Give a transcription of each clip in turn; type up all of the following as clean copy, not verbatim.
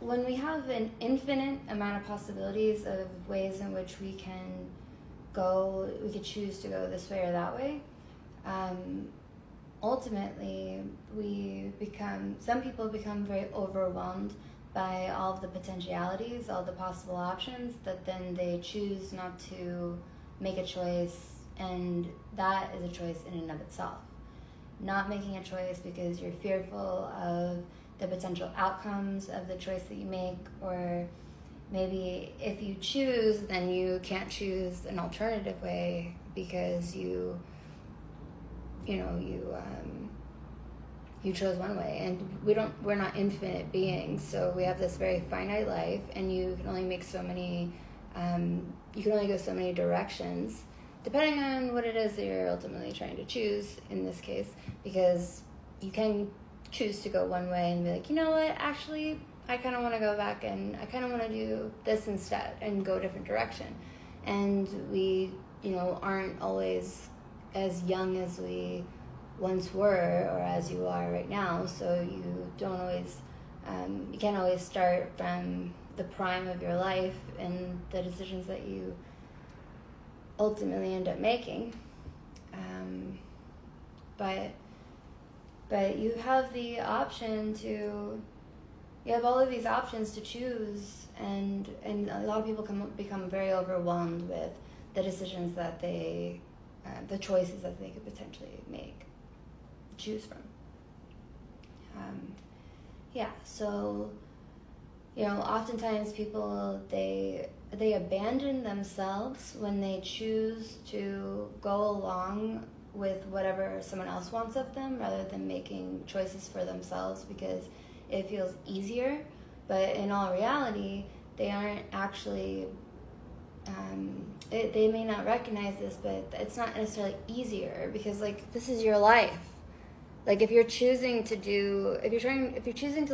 when we have an infinite amount of possibilities of ways in which we could choose to go this way or that way, ultimately some people become very overwhelmed by all of the potentialities, all the possible options, that then they choose not to make a choice, and that is a choice in and of itself. Not making a choice because you're fearful of the potential outcomes of the choice that you make, or maybe if you choose, then you can't choose an alternative way because you chose one way. And we're not infinite beings, so we have this very finite life, and you can only make so many, you can only go so many directions, depending on what it is that you're ultimately trying to choose in this case, because you can choose to go one way and be like, you know what, actually, I kind of want to go back and I kind of want to do this instead and go a different direction. And we, aren't always as young as we once were, or as you are right now, so you don't always, you can't always start from the prime of your life and the decisions that you ultimately end up making. But you have the option to, you have all of these options to choose, and a lot of people become very overwhelmed with the decisions that the choices that they could potentially choose from. So, oftentimes people, they abandon themselves when they choose to go along with whatever someone else wants of them, rather than making choices for themselves because it feels easier. But in all reality, they aren't actually, they may not recognize this, but it's not necessarily easier, because this is your life. If you're choosing to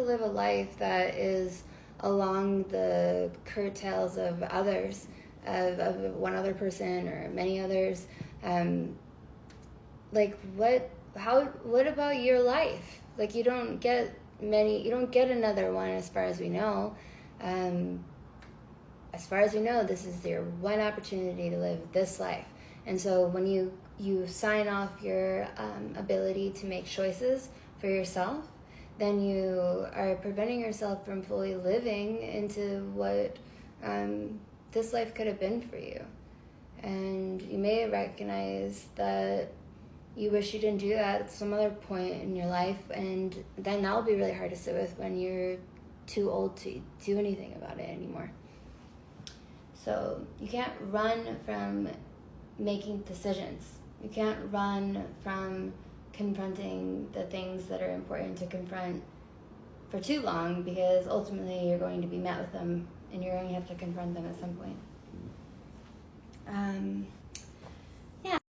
live a life that is along the curtails of others, of one other person or many others, what about your life? You don't get another one, as far as we know. As far as we know, this is your one opportunity to live this life. And so when you sign off your ability to make choices for yourself, then you are preventing yourself from fully living into what this life could have been for you. And you may recognize that you wish you didn't do that at some other point in your life, and then that'll be really hard to sit with when you're too old to do anything about it anymore. So you can't run from making decisions. You can't run from confronting the things that are important to confront for too long, because ultimately you're going to be met with them and you're going to have to confront them at some point.